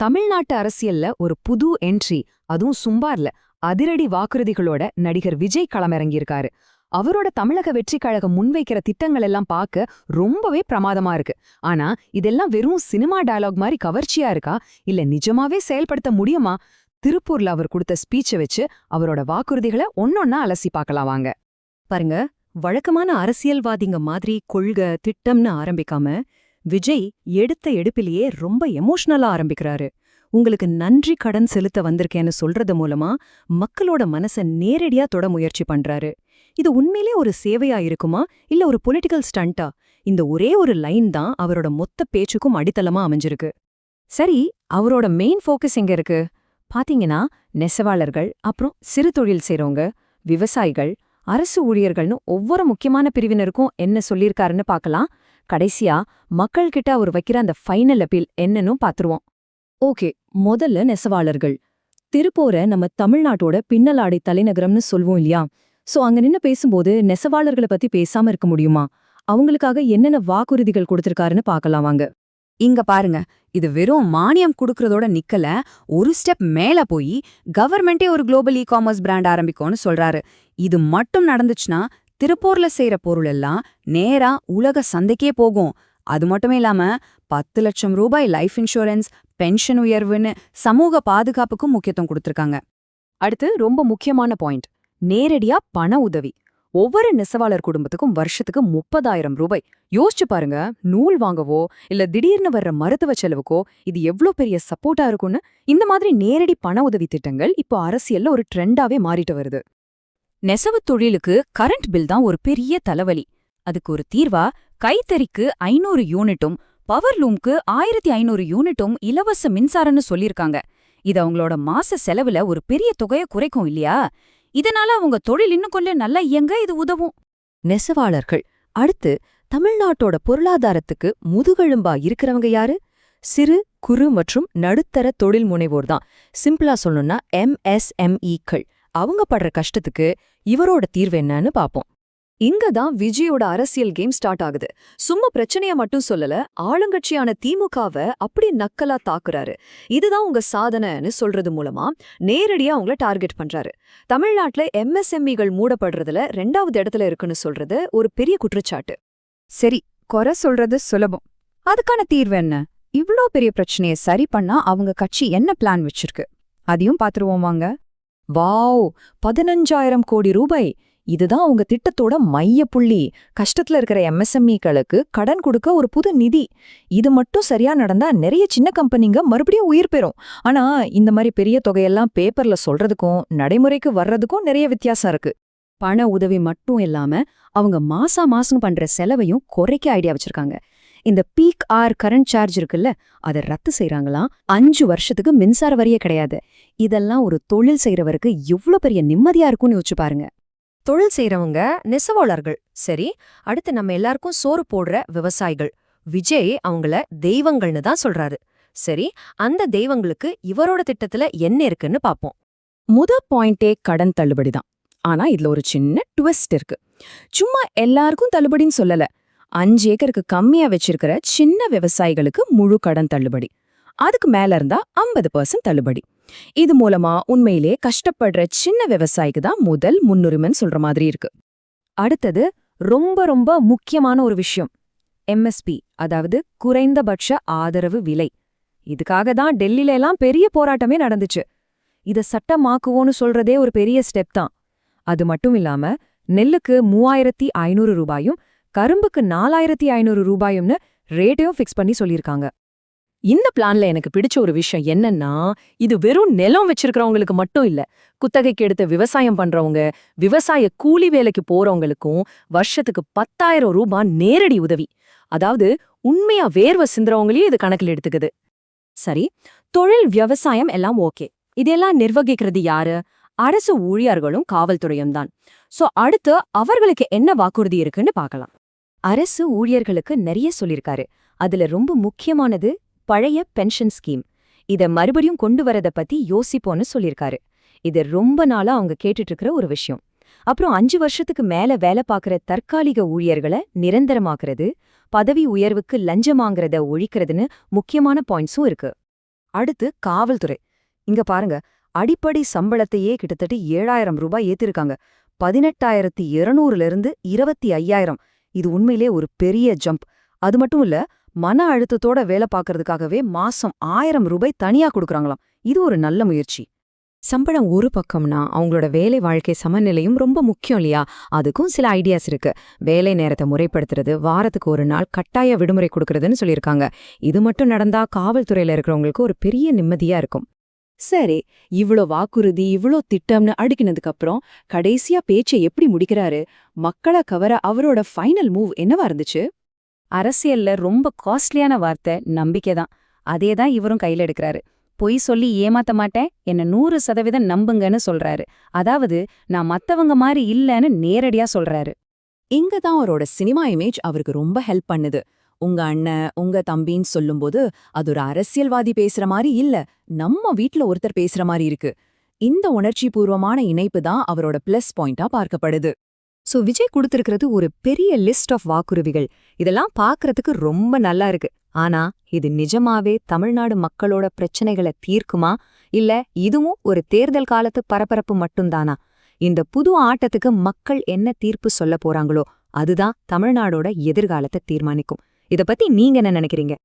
தமிழ்நாட்டு அரசியல்ல ஒரு புது என்ட்ரி, அதுவும் சும்பார்ல அதிரடி வாக்குறுதிகளோட நடிகர் விஜய் களமிறங்கியிருக்காரு. அவரோட தமிழக வெற்றி கழகம் முன்வைக்கிற திட்டங்கள் எல்லாம் பார்க்க ரொம்பவே பிரமாதமா இருக்கு. ஆனா இதெல்லாம் வெறும் சினிமா டயலாக் மாதிரி கவர்ச்சியா இருக்கா, இல்ல நிஜமாவே செயல்படுத்த முடியுமா? திருப்பூர்ல அவர் கொடுத்த ஸ்பீச்சை வச்சு அவரோட வாக்குறுதிகளை ஒன்னொன்னா அலசி பார்க்கலாம் வாங்க. பாருங்க, வழக்கமான அரசியல்வாதிங்க மாதிரி கொள்கை திட்டம்னு ஆரம்பிக்காம விஜய் எடுத்த எடுப்பிலேயே ரொம்ப எமோஷனலா ஆரம்பிக்கிறாரு. உங்களுக்கு நன்றி கடன் செலுத்த வந்திருக்கேன்னு சொல்றது மூலமா மக்களோட மனச நேரடியா தொட முயற்சி பண்றாரு. இது உண்மையிலே ஒரு சேவையா இருக்குமா, இல்ல ஒரு பொலிட்டிக்கல் ஸ்டண்டா? இந்த ஒரே ஒரு லைன் தான் அவரோட மொத்த பேச்சுக்கும் அடித்தளமா அமைஞ்சிருக்கு. சரி, அவரோட மெயின் ஃபோக்கஸ் எங்க இருக்கு? பாத்தீங்கன்னா நெசவாளர்கள், அப்புறம் சிறு தொழில் செய்றவங்க, விவசாயிகள், அரசு ஊழியர்கள்னு ஒவ்வொரு முக்கியமான பிரிவினருக்கும் என்ன சொல்லியிருக்காருன்னு பார்க்கலாம். கடைசியா மக்கள் கிட்ட அவர் வைக்கிற அந்த ஃபைனல் அப்பீல் என்னன்னு பாத்துருவோம். ஓகே, முதல்ல நெசவாளர்கள். திருப்பூரை நம்ம தமிழ்நாட்டோட பின்னலாடை தலைநகரம்னு சொல்வோம் இல்லையா? சோ அங்க நின்னு பேசும்போது நெசவாளர்களை பத்தி பேசாம இருக்க முடியுமா? அவங்களுக்காக என்னென்ன வாக்குறுதிகள் கொடுத்திருக்காருன்னு பார்க்கலாம் வாங்க. இங்க பாருங்க, இது வெறும் மானியம் கொடுக்கறதோட நிக்கல, ஒரு ஸ்டெப் மேல போய் கவர்மெண்டே ஒரு குளோபல் இ-காமர்ஸ் பிராண்ட் ஆரம்பிக்கும்னு சொல்றாரு. இது மட்டும் நடந்துச்சுன்னா திருப்பூர்ல செய்யற பொருள் எல்லாம் நேரா உலக சந்தைக்கே போகும். அது மட்டுமே இல்லாம 10 லட்சம் ரூபாய் லைஃப் இன்சூரன்ஸ், பென்ஷன் உயர்வுன்னு சமூக பாதுகாப்புக்கும் முக்கியத்துவம் கொடுத்திருக்காங்க. அடுத்து ரொம்ப முக்கியமான பாயிண்ட், நேரடியா பண உதவி. ஒவ்வொரு நெசவாளர் குடும்பத்துக்கும் வருஷத்துக்கு 30,000 ரூபாய். யோசிச்சு பாருங்க, நூல் வாங்கவோ இல்ல திடீர்னு வர்ற மருத்துவ செலவுக்கோ இது எவ்ளோ பெரிய சப்போர்ட்டா இருக்கும்னு. இந்த மாதிரி நேரடி பண உதவி திட்டங்கள் இப்போ அரசியல்ல ஒரு ட்ரெண்டாவே மாறிட்டு வருது. நெசவு தொழிலுக்கு கரண்ட் பில் தான் ஒரு பெரிய தலைவலி. அதுக்கு ஒரு தீர்வா கைத்தறிக்கு 500 யூனிட்டும் பவர்லூம்க்கு 1500 யூனிட்டும் இலவச மின்சாரம்னு சொல்லிருக்காங்க. இது அவங்களோட மாச செலவுல ஒரு பெரிய தொகையை குறைக்கும் இல்லையா? இதனால அவங்க தொழில் இன்னும் கொஞ்சம் நல்லா இயங்க இது உதவும். நெசவாளர்கள். அடுத்து தமிழ்நாட்டோட பொருளாதாரத்துக்கு முதுகெலும்பா இருக்கிறவங்க யாரு? சிறு குறு மற்றும் நடுத்தர தொழில் முனைவோர் தான். சிம்பிளா சொல்லணும்னா MSMEக்கள். அவங்க படுற கஷ்டத்துக்கு இவரோட தீர்வு என்னன்னு பாப்போம். இங்க தான் விஜயோட அரசியல் கேம் ஸ்டார்ட் ஆகுது. சும்மா பிரச்சனைய மட்டும் சொல்லல, ஆளுங்கட்சியான திமுகவை அப்படி நக்கலா தாக்குறாரு. இதுதான் உங்க சாதனைன்னு சொல்றது மூலமா நேரடியா அவங்கள டார்கெட் பண்றாரு. தமிழ்நாட்டுல MSMEகள் மூடப்படுறதுல 2வது இடத்துல இருக்குன்னு சொல்றது ஒரு பெரிய குற்றச்சாட்டு. சரி, குறை சொல்றது சுலபம். அதுக்கான தீர்வு என்ன? இவ்ளோ பெரிய பிரச்சனையை சரி பண்ணா அவங்க கட்சி என்ன பிளான் வச்சிருக்கு, அதையும் பாத்துருவோம் வாங்க. வாவ், 15,000 கோடி ரூபாய்! இதுதான் உங்க திட்டத்தோட மைய புள்ளி. கஷ்டத்துல இருக்கிற MSMEக்களுக்கு கடன் கொடுக்க ஒரு புது நிதி. இது மட்டும் சரியா நடந்தா நிறைய சின்ன கம்பெனிங்க மறுபடியும் உயிர் பெறும். ஆனா இந்த மாதிரி பெரிய தொகையெல்லாம் பேப்பர்ல சொல்றதுக்கும் நடைமுறைக்கு வர்றதுக்கும் நிறைய வித்தியாசம் இருக்கு. பண உதவி மட்டும் இல்லாம அவங்க மாசம் பண்ற செலவையும் குறைக்க ஐடியா வச்சிருக்காங்க. இந்த பீக் ஆர் கரண்ட் சார்ஜ் இருக்குல்ல, அதை ரத்து செய்யறாங்களாம். 5 வருஷத்துக்கு மின்சார வரியே கிடையாது. இதெல்லாம் ஒரு தொழில் செய்யறவருக்கு எவ்வளவு பெரிய நிம்மதியா இருக்கும்னு யோசிச்சு பாருங்க. தொழில் செய்யறவங்க நெசவாளர்கள். சரி, அடுத்து நம்ம எல்லாருக்கும் சோறு போடுற விவசாயிகள். விஜய் அவங்கள தெய்வங்கள்னு தான் சொல்றாரு. சரி, அந்த தெய்வங்களுக்கு இவரோட திட்டத்துல என்ன இருக்குன்னு பாப்போம். பாயிண்டே கடன் தள்ளுபடிதான். ஆனா இதுல ஒரு சின்ன ட்விஸ்ட் இருக்கு. சும்மா எல்லாருக்கும் தள்ளுபடின்னு சொல்லல. 5 ஏக்கருக்கு கம்மியா வச்சிருக்கிற சின்ன விவசாயிகளுக்கு முழு கடன் தள்ளுபடி. அதுக்கு மேல இருந்தா 50% தள்ளுபடி. இது மூலமா உண்மையிலே கஷ்டப்படுற சின்ன விவசாயிக்கு தான் முதல் முன்னுரிமைன்னு சொல்ற மாதிரி இருக்கு. அடுத்தது ரொம்ப ரொம்ப முக்கியமான ஒரு விஷயம், MSP, அதாவது குறைந்தபட்ச ஆதரவு விலை. இதுக்காக தான் டெல்லியில எல்லாம் பெரிய போராட்டமே நடந்துச்சு. இத சட்டமாக்குவோன்னு சொல்றதே ஒரு பெரிய ஸ்டெப் தான். அது மட்டும் இல்லாம நெல்லுக்கு 3,500 ரூபாயும் கரும்புக்கு 4,500 ரூபாயும்னு ரேட்டையும் ஃபிக்ஸ் பண்ணி சொல்லியிருக்காங்க. இந்த பிளான்ல எனக்கு பிடிச்ச ஒரு விஷயம் என்னன்னா, இது வெறும் நிலம் வச்சிருக்கிறவங்களுக்கு மட்டும் இல்ல, குத்தகைக்கு எடுத்த விவசாயம் பண்றவங்க, விவசாய கூலி வேலைக்கு போறவங்களுக்கும் வருஷத்துக்கு 10,000 ரூபாய் நேரடி உதவி. அதாவது உண்மையா வேர்வை சிந்துறவங்களையும் இது கணக்கில் எடுத்துக்குது. சரி, தொழில் விவசாயம் எல்லாம் ஓகே. இதெல்லாம் நிர்வகிக்கிறது யாரு? அரசு ஊழியர்களும் காவல்துறையும் தான். சோ அடுத்து அவர்களுக்கு என்ன வாக்குறுதி இருக்குன்னு பார்க்கலாம். அரசு ஊழியர்களுக்கு நிறைய சொல்லிருக்காரு. அதுல ரொம்ப முக்கியமானது பழைய பென்ஷன் ஸ்கீம். இத மறுபடியும் கொண்டு வரத பத்தி யோசிப்போன்னு சொல்லிருக்காரு. இது ரொம்ப நாளா அவங்க கேட்டுட்டு இருக்கிற ஒரு விஷயம். அப்புறம் 5 வருஷத்துக்கு மேல வேலை பார்க்குற தற்காலிக ஊழியர்களை நிரந்தரமாக்குறது, பதவி உயர்வுக்கு லஞ்சம் வாங்குறத ஒழிக்கிறதுன்னு முக்கியமான பாயிண்ட்ஸும் இருக்கு. அடுத்து காவல்துறை. இங்க பாருங்க, அடிப்படை சம்பளத்தையே கிட்டத்தட்ட 7,000 ரூபாய் ஏத்திருக்காங்க. 18,200ல இருந்து 25,000. இது உண்மையிலே ஒரு பெரிய ஜம்ப். அது மட்டும் இல்ல, மன அழுத்தத்தோட வேலை பார்க்கறதுக்காகவே மாசம் 1,000 ரூபாய் தனியா கொடுக்கறாங்களாம். இது ஒரு நல்ல முயற்சி. சம்பளம் ஒரு பக்கம்னா அவங்களோட வேலை வாழ்க்கை சமநிலையும் ரொம்ப முக்கியம் இல்லையா? அதுக்கும் சில ஐடியாஸ் இருக்கு. வேலை நேரத்தை முறைப்படுத்துறது, வாரத்துக்கு ஒரு நாள் கட்டாய விடுமுறை கொடுக்கறதுன்னு சொல்லியிருக்காங்க. இது மட்டும் நடந்தா காவல்துறையில இருக்கிறவங்களுக்கு ஒரு பெரிய நிம்மதியா இருக்கும். சரி, இவ்ளோ வாக்குறுதி, இவ்ளோ திட்டம்னு அடுக்கினதுக்கு அப்புறம் கடைசியா பேச்சை எப்படி முடிக்கிறாரு? மக்களை கவர அவரோட ஃபைனல் மூவ் என்னவா இருந்துச்சு? அரசியல்ல ரொம்ப காஸ்ட்லியான வார்த்தை நம்பிக்கை தான். அதேதான் இவரும் கையில எடுக்கிறாரு. பொய் சொல்லி ஏமாத்த மாட்டேன், என்ன 100% நம்புங்கன்னு சொல்றாரு. அதாவது நான் மத்தவங்க மாதிரி இல்லன்னு நேரடியா சொல்றாரு. இங்க தான் அவரோட சினிமா இமேஜ் அவருக்கு ரொம்ப ஹெல்ப் பண்ணுது. உங்க அண்ணன், உங்க தம்பின்னு சொல்லும்போது அது ஒரு அரசியல்வாதி பேசுற மாதிரி இல்ல, நம்ம வீட்ல ஒருத்தர் பேசுற மாதிரி இருக்கு. இந்த உணர்ச்சி பூர்வமான இணைப்பு தான் அவரோட பிளஸ் பாயிண்டா பார்க்கப்படுது. சோ விஜய் கொடுத்திருக்கிறது ஒரு பெரிய லிஸ்ட் ஆஃப் வாக்குறுதிகள். இதெல்லாம் பார்க்கறதுக்கு ரொம்ப நல்லா இருக்கு. ஆனா இது நிஜமாவே தமிழ்நாடு மக்களோட பிரச்சனைகளை தீர்க்குமா, இல்ல இதுவும் ஒரு தேர்தல் காலத்து பரபரப்பு மட்டும்தானா? இந்த புது ஆட்டத்துக்கு மக்கள் என்ன தீர்ப்பு சொல்ல போறாங்களோ அதுதான் தமிழ்நாடோட எதிர்காலத்தை தீர்மானிக்கும். இத பத்தி நீங்க என்ன நினைக்கிறீங்க?